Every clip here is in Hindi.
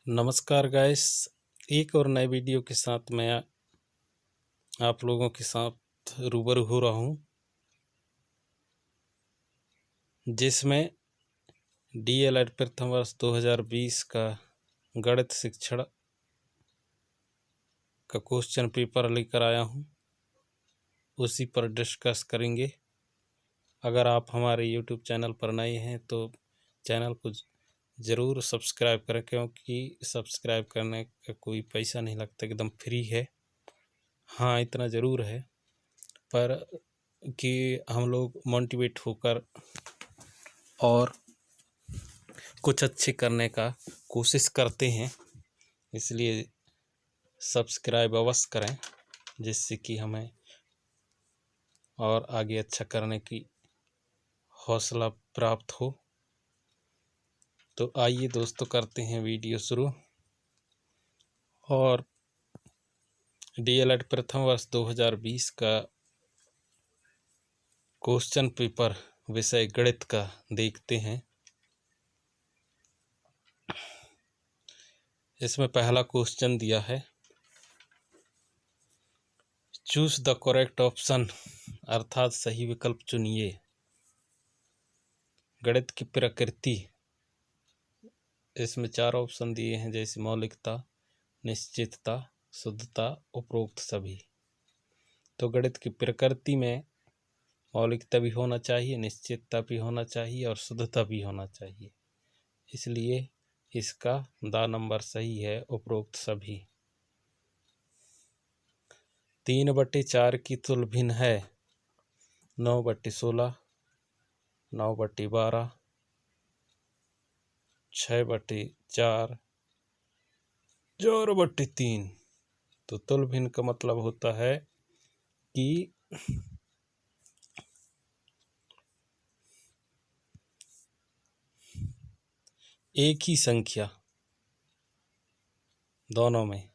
नमस्कार गाइस। एक और नए वीडियो के साथ मैं आप लोगों के साथ रूबरू हो रहा हूँ, जिसमें डीएलएड प्रथम वर्ष 2020 का गणित शिक्षण का क्वेश्चन पेपर लेकर आया हूँ। उसी पर डिस्कस करेंगे। अगर आप हमारे यूट्यूब चैनल पर नए हैं तो चैनल को ज़रूर सब्सक्राइब करें, क्योंकि सब्सक्राइब करने का कोई पैसा नहीं लगता, एकदम फ्री है। हाँ, इतना ज़रूर है पर कि हम लोग मोटिवेट होकर और कुछ अच्छे करने का कोशिश करते हैं, इसलिए सब्सक्राइब अवश्य करें, जिससे कि हमें और आगे अच्छा करने की हौसला प्राप्त हो। तो आइए दोस्तों, करते हैं वीडियो शुरू। और डीएलएड प्रथम वर्ष 2020 का क्वेश्चन पेपर विषय गणित का देखते हैं। इसमें पहला क्वेश्चन दिया है, चूज द करेक्ट ऑप्शन, अर्थात सही विकल्प चुनिए। गणित की प्रकृति, इसमें 4 ऑप्शन दिए हैं, जैसे मौलिकता, निश्चितता, शुद्धता, उपरोक्त सभी। तो गणित की प्रकृति में मौलिकता भी होना चाहिए, निश्चितता भी होना चाहिए और शुद्धता भी होना चाहिए, इसलिए इसका द नंबर सही है, उपरोक्त सभी। 3/4 की तुल भिन्न है 9/16, 9/12, 6/4, 4/3। तो तुल भिन्न का मतलब होता है कि एक ही संख्या दोनों में,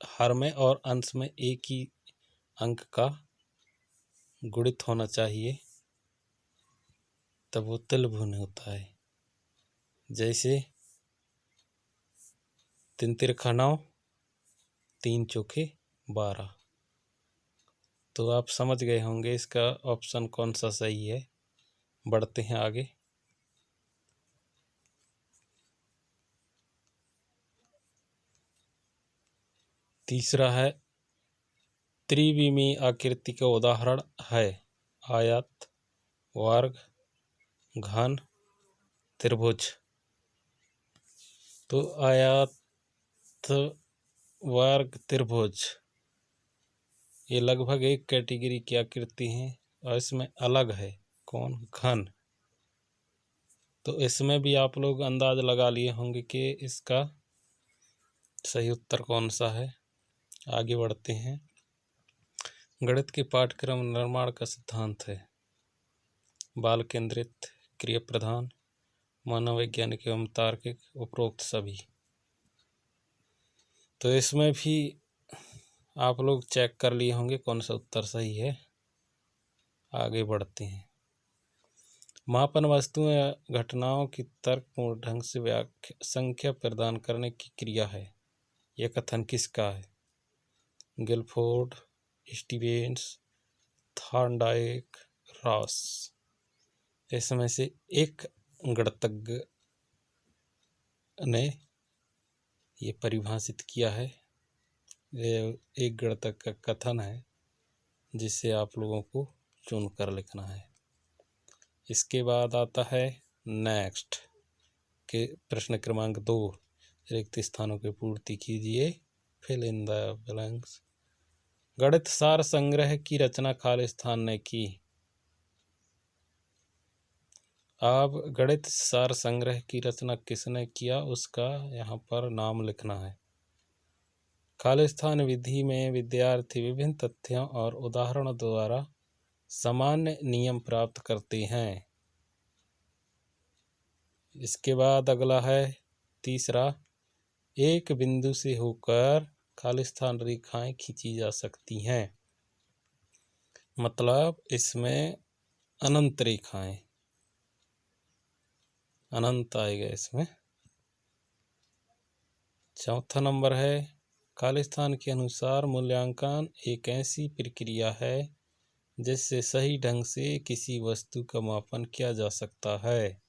हर में और अंश में एक ही अंक का गुणित होना चाहिए, तब वो तुल भिन्न होता है। जैसे 3 तिरखा 9, 3 चौके 12। तो आप समझ गए होंगे इसका ऑप्शन कौन सा सही है। बढ़ते हैं आगे। तीसरा है, त्रिविमीय आकृति का उदाहरण है आयत, वर्ग, घन, त्रिभुज। तो आयत, वर्ग, त्रिभुज ये लगभग एक कैटेगरी की आकृति हैं, और इसमें अलग है कौन, घन। तो इसमें भी आप लोग अंदाज लगा लिए होंगे कि इसका सही उत्तर कौन सा है। आगे बढ़ते हैं। गणित के पाठ्यक्रम निर्माण का सिद्धांत है बाल केंद्रित, क्रिया प्रधान, मनोवैज्ञानिक एवं तार्किक, उपरोक्त सभी। तो इसमें भी आप लोग चेक कर लिए होंगे कौन सा उत्तर सही है। आगे बढ़ते हैं। मापन वस्तुओं या घटनाओं की तर्कपूर्ण ढंग से संख्या प्रदान करने की क्रिया है। यह कथन किसका है? Guilford, Stevens, Thorndike, Ross. इसमें से एक गणितज्ञ ने ये परिभाषित किया है। ये एक गणितज्ञ का कथन है, जिसे आप लोगों को चुन कर लिखना है। इसके बाद आता है नेक्स्ट के प्रश्न क्रमांक 2, रिक्त स्थानों की पूर्ति कीजिए, फिल इन द ब्लैंक्स। गणित सार संग्रह की रचना खालिस्तान ने की। अब गणित सार संग्रह की रचना किसने किया, उसका यहाँ पर नाम लिखना है। खालिस्तान विधि में विद्यार्थी विभिन्न तथ्यों और उदाहरणों द्वारा सामान्य नियम प्राप्त करते हैं। इसके बाद अगला है तीसरा, एक बिंदु से होकर खालिस्तान रेखाएं खींची जा सकती हैं। मतलब इसमें अनंत रेखाएं, अनंत आएगा इसमें। चौथा नंबर है, खालिस्तान के अनुसार मूल्यांकन एक ऐसी प्रक्रिया है जिससे सही ढंग से किसी वस्तु का मापन किया जा सकता है।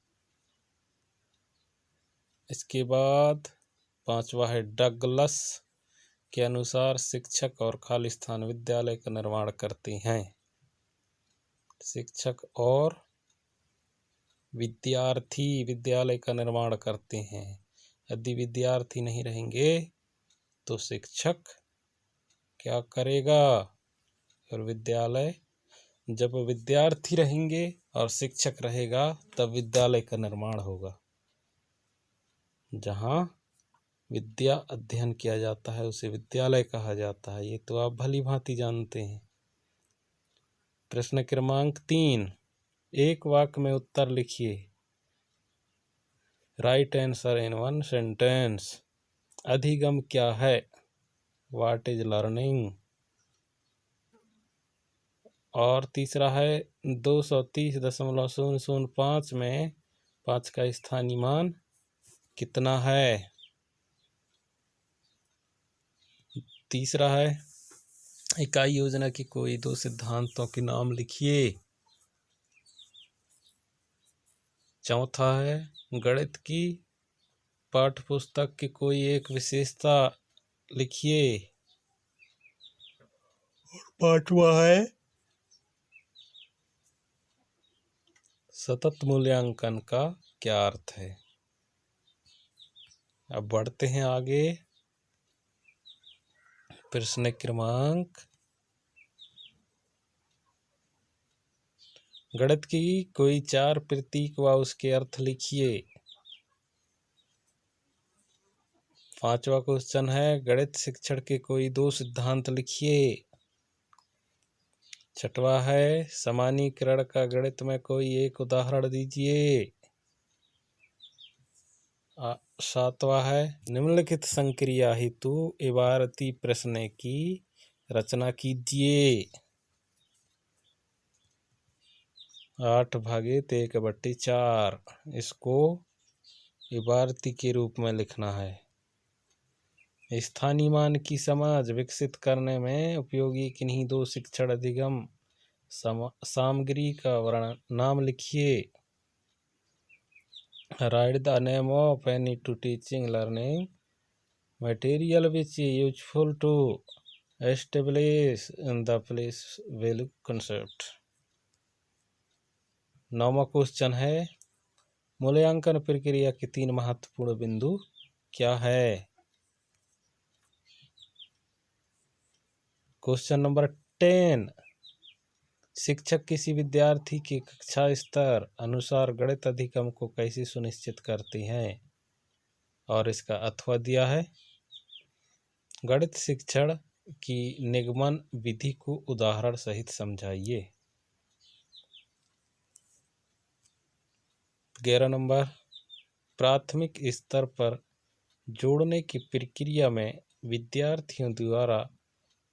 इसके बाद पांचवा है, डगलस के अनुसार शिक्षक और खालिस्तान विद्यालय का निर्माण करते हैं। शिक्षक और विद्यार्थी विद्यालय का निर्माण करते हैं। यदि विद्यार्थी नहीं रहेंगे तो शिक्षक क्या करेगा? और विद्यालय, जब विद्यार्थी रहेंगे और शिक्षक रहेगा तब विद्यालय का निर्माण होगा। जहाँ विद्या अध्ययन किया जाता है उसे विद्यालय कहा जाता है। ये तो आप भली भांति जानते हैं। प्रश्न क्रमांक 3, एक वाक्य में उत्तर लिखिए। Right answer in one sentence. अधिगम क्या है? What is learning? और तीसरा है, 230.005 में 5 का स्थानीय मान कितना है? तीसरा है, इकाई योजना की कोई 2 सिद्धांतों के नाम लिखिए। चौथा है, गणित की पाठ्यपुस्तक की कोई एक विशेषता लिखिए। और पांचवा है, सतत मूल्यांकन का क्या अर्थ है? अब बढ़ते हैं आगे। प्रश्न क्रमांक, गणित की कोई 4 प्रतीक व उसके अर्थ लिखिए। पांचवा क्वेश्चन है, गणित शिक्षण के कोई 2 सिद्धांत लिखिए। छठवा है, समानीकरण का गणित में कोई एक उदाहरण दीजिए। सातवां है, निम्नलिखित संक्रिया हेतु इबारती प्रश्न की रचना कीजिए। 8/1/4 इसको इबारती के रूप में लिखना है। स्थानीय मान की समझ विकसित करने में उपयोगी किन्हीं 2 शिक्षण अधिगम सामग्री का नाम लिखिए। Write the name of any two teaching learning material which is useful to establish in the place value concept. 9वां क्वेश्चन है, मूल्यांकन प्रक्रिया के 3 महत्वपूर्ण बिंदु क्या है? क्वेश्चन नंबर 10, शिक्षक किसी विद्यार्थी के कक्षा स्तर अनुसार गणित अधिगम को कैसे सुनिश्चित करते हैं? और इसका अथवा दिया है। गणित शिक्षण की निगमन विधि को उदाहरण सहित समझाइए। 11 नंबर, प्राथमिक स्तर पर जोड़ने की प्रक्रिया में विद्यार्थियों द्वारा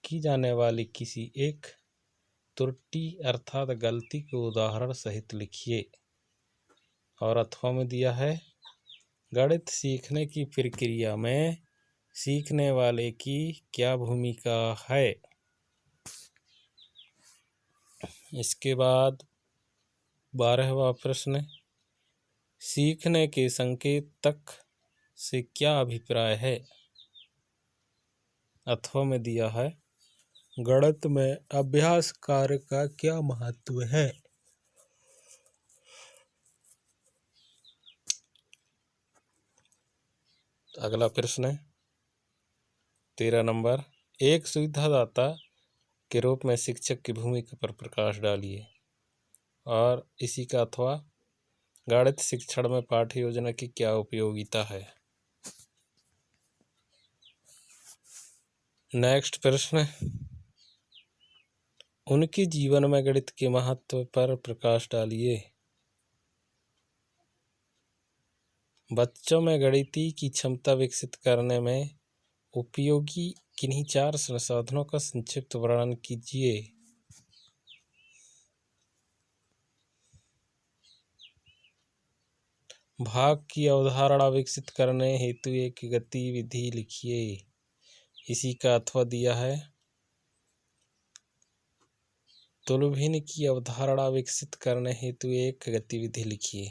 की जाने वाली किसी एक त्रुटि अर्थात गलती को उदाहरण सहित लिखिए। और अथवा में दिया है, गणित सीखने की प्रक्रिया में सीखने वाले की क्या भूमिका है? इसके बाद 12वां प्रश्न, सीखने के संकेतक से क्या अभिप्राय है? अथवा में दिया है, गणित में अभ्यास कार्य का क्या महत्व है? अगला प्रश्न है 13 नंबर, एक सुविधादाता के रूप में शिक्षक की भूमिका पर प्रकाश डालिए। और इसी का अथवा, गणित शिक्षण में पाठ्य योजना की क्या उपयोगिता है? नेक्स्ट प्रश्न, उनके जीवन में गणित के महत्व पर प्रकाश डालिए। बच्चों में गणितीय की क्षमता विकसित करने में उपयोगी किन्हीं 4 संसाधनों का संक्षिप्त वर्णन कीजिए। भाग की अवधारणा विकसित करने हेतु एक गतिविधि लिखिए। इसी का अथवा दिया है। तुलभिन्न की अवधारणा विकसित करने हेतु एक गतिविधि लिखिए।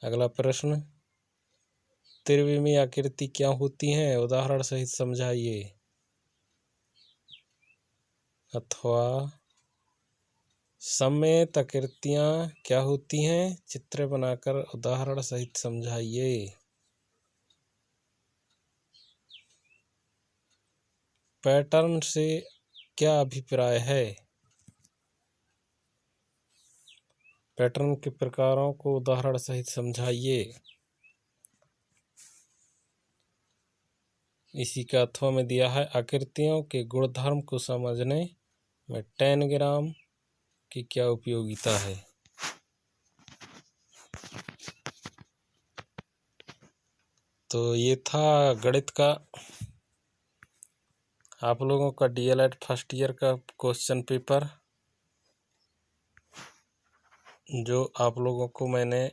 अगला प्रश्न, त्रिविमीय आकृति क्या होती हैं, उदाहरण सहित समझाइए। अथवा सममित आकृतियाँ क्या होती हैं, चित्र बनाकर उदाहरण सहित समझाइए। पैटर्न से क्या अभिप्राय है, पैटर्न के प्रकारों को उदाहरण सहित समझाइए। इसी का अथवा में दिया है, आकृतियों के गुणधर्म को समझने में टैनग्राम की क्या उपयोगिता है। तो ये था गणित का आप लोगों का डीएलएड फर्स्ट ईयर का क्वेश्चन पेपर, जो आप लोगों को मैंने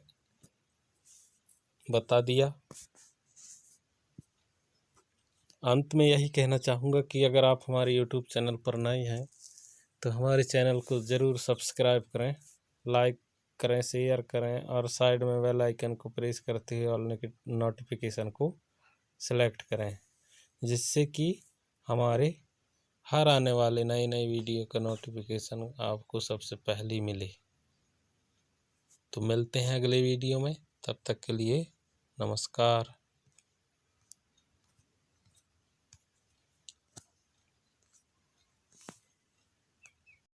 बता दिया। अंत में यही कहना चाहूँगा कि अगर आप हमारे यूट्यूब चैनल पर नए हैं तो हमारे चैनल को ज़रूर सब्सक्राइब करें, लाइक करें, शेयर करें और साइड में बेल आइकन को प्रेस करते हुए ऑल नोटिफिकेशन को सेलेक्ट करें, जिससे कि हमारे हर आने वाले नई वीडियो का नोटिफिकेशन आपको सबसे पहले मिले। तो मिलते हैं अगले वीडियो में, तब तक के लिए नमस्कार।